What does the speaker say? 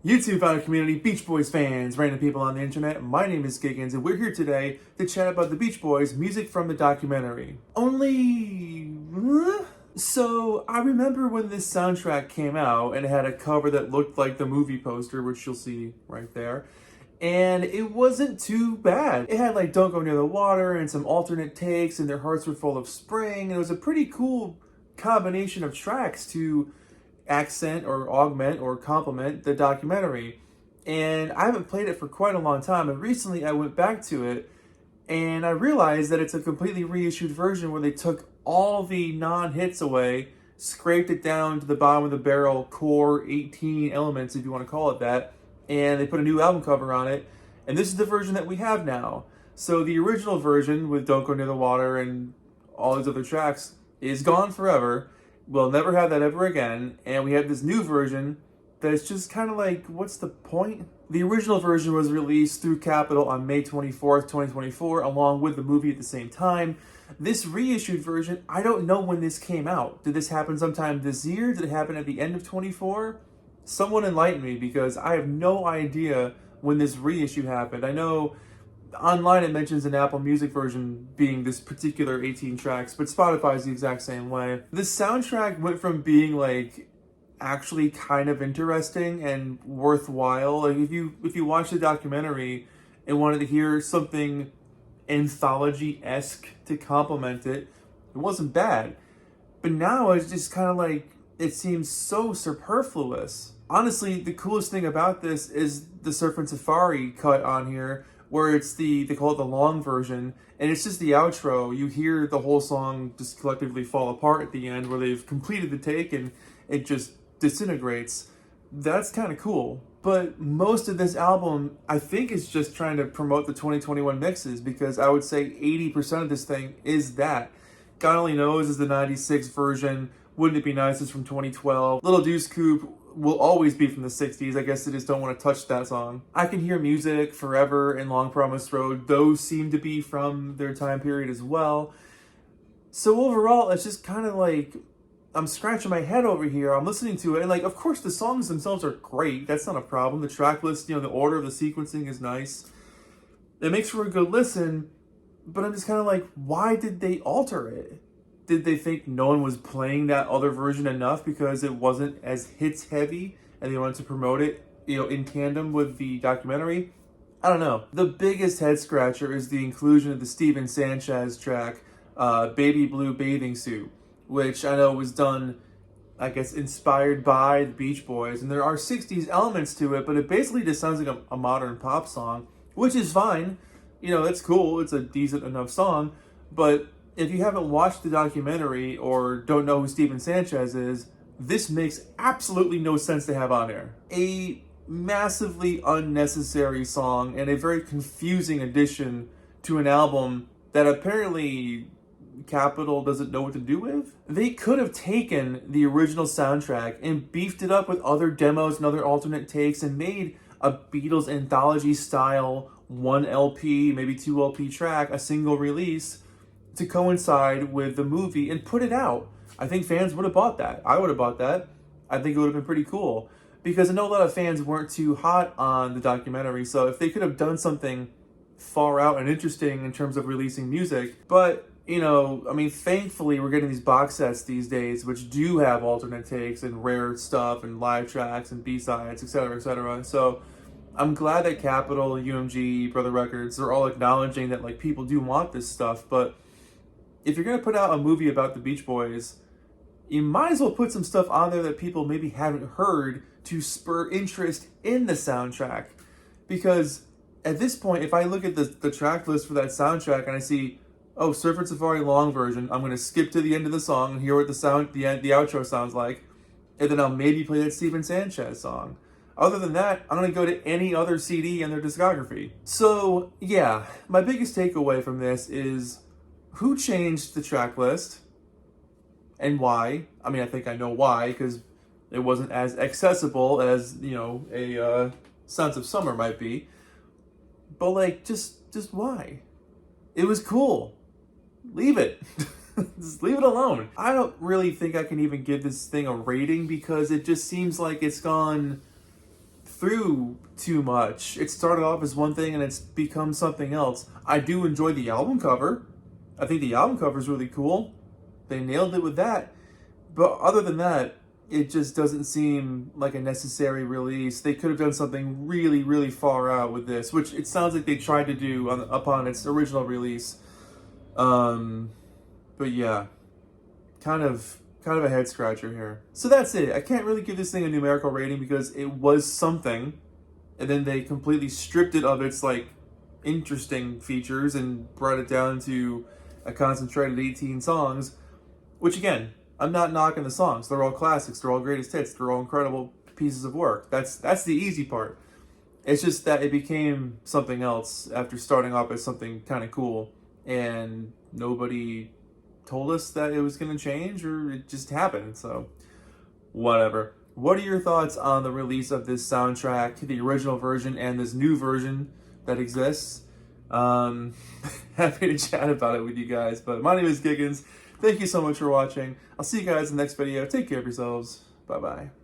YouTube founder community, Beach Boys fans, random people on the internet, my name is Giggens, and we're here today to chat about the Beach Boys, music from the documentary. So, I remember when this soundtrack came out, and it had a cover that looked like the movie poster, which you'll see right there, and it wasn't too bad. It had like Don't Go Near the Water, and some alternate takes, and Their Hearts Were Full of Spring, and it was a pretty cool combination of tracks to accent or augment or complement the documentary. And I haven't played it for quite a long time, and recently I went back to it and I realized that it's a completely reissued version where they took all the non-hits away, scraped it down to the bottom of the barrel, core 18 elements if you want to call it that, and they put a new album cover on it, and this is the version that we have now. So the original version with Don't Go Near the Water and all these other tracks is gone forever. We'll never have that ever again, and we have this new version that's just kind of like, what's the point? The original version was released through Capitol on May 24th, 2024, along with the movie at the same time. This reissued version, I don't know when this came out. Did this happen sometime this year? Did it happen at the end of 24? Someone enlighten me, because I have no idea when this reissue happened. I know online it mentions an Apple Music version being this particular 18 tracks, but Spotify is the exact same way. This soundtrack went from being like actually kind of interesting and worthwhile. Like if you watch the documentary and wanted to hear something anthology-esque to complement it, it wasn't bad. But now it's just kind of like, it seems so superfluous. Honestly, the coolest thing about this is the Surf and Safari cut on here, where it's they call it the long version, and it's just the outro. You hear the whole song just collectively fall apart at the end, where they've completed the take and it just disintegrates. That's kind of cool. But most of this album, I think, is just trying to promote the 2021 mixes, because I would say 80% of this thing is that. God Only Knows is the 96 version. Wouldn't It Be Nice is from 2012. Little Deuce Coupe will always be from the 60s. I guess they just don't want to touch that song. I Can Hear Music, Forever, and Long Promised Road, those seem to be from their time period as well. So overall, it's just kind of like, I'm scratching my head over here. I'm listening to it, and like, of course the songs themselves are great. That's not a problem. The track list, the order of the sequencing is nice. It makes for a good listen, but I'm just kind of like, why did they alter it? Did they think no one was playing that other version enough because it wasn't as hits heavy and they wanted to promote it, in tandem with the documentary? I don't know. The biggest head scratcher is the inclusion of the Steven Sanchez track, Baby Blue Bathing Suit, which I know was done, I guess, inspired by the Beach Boys. And there are 60s elements to it, but it basically just sounds like a modern pop song, which is fine. That's cool. It's a decent enough song, but if you haven't watched the documentary or don't know who Steven Sanchez is, this makes absolutely no sense to have on there. A massively unnecessary song and a very confusing addition to an album that apparently Capitol doesn't know what to do with. They could have taken the original soundtrack and beefed it up with other demos and other alternate takes and made a Beatles anthology style 1 LP, maybe 2 LP track, a single release, to coincide with the movie and put it out. I think fans would have bought that. I would have bought that. I think it would have been pretty cool, because I know a lot of fans weren't too hot on the documentary, so if they could have done something far out and interesting in terms of releasing music. But thankfully we're getting these box sets these days which do have alternate takes and rare stuff and live tracks and B-sides, etc., etc. So I'm glad that Capitol, UMG, Brother Records are all acknowledging that like people do want this stuff. But if you're going to put out a movie about the Beach Boys, you might as well put some stuff on there that people maybe haven't heard to spur interest in the soundtrack. Because at this point, if I look at the track list for that soundtrack and I see, oh, Surf and Safari long version, I'm going to skip to the end of the song and hear what the outro sounds like, and then I'll maybe play that Steven Sanchez song. Other than that, I'm going to go to any other CD in their discography. So, yeah, my biggest takeaway from this is, who changed the track list and why? I think I know why, because it wasn't as accessible as, a Sons of Summer might be. But like, just why? It was cool. Leave it. Just leave it alone. I don't really think I can even give this thing a rating, because it just seems like it's gone through too much. It started off as one thing and it's become something else. I do enjoy the album cover. I think the album cover is really cool. They nailed it with that. But other than that, it just doesn't seem like a necessary release. They could have done something really, really far out with this, which it sounds like they tried to do upon its original release. But yeah, kind of a head scratcher here. So that's it. I can't really give this thing a numerical rating because it was something, and then they completely stripped it of its like interesting features and brought it down to a concentrated 18 songs, which again, I'm not knocking the songs. They're all classics. They're all greatest hits. They're all incredible pieces of work. That's the easy part. It's just that it became something else after starting off as something kind of cool, and nobody told us that it was going to change, or it just happened. So whatever. What are your thoughts on the release of this soundtrack, the original version and this new version that exists? Happy to chat about it with you guys. But my name is Giggens. Thank you so much for watching. I'll see you guys in the next video. Take care of yourselves. Bye-bye.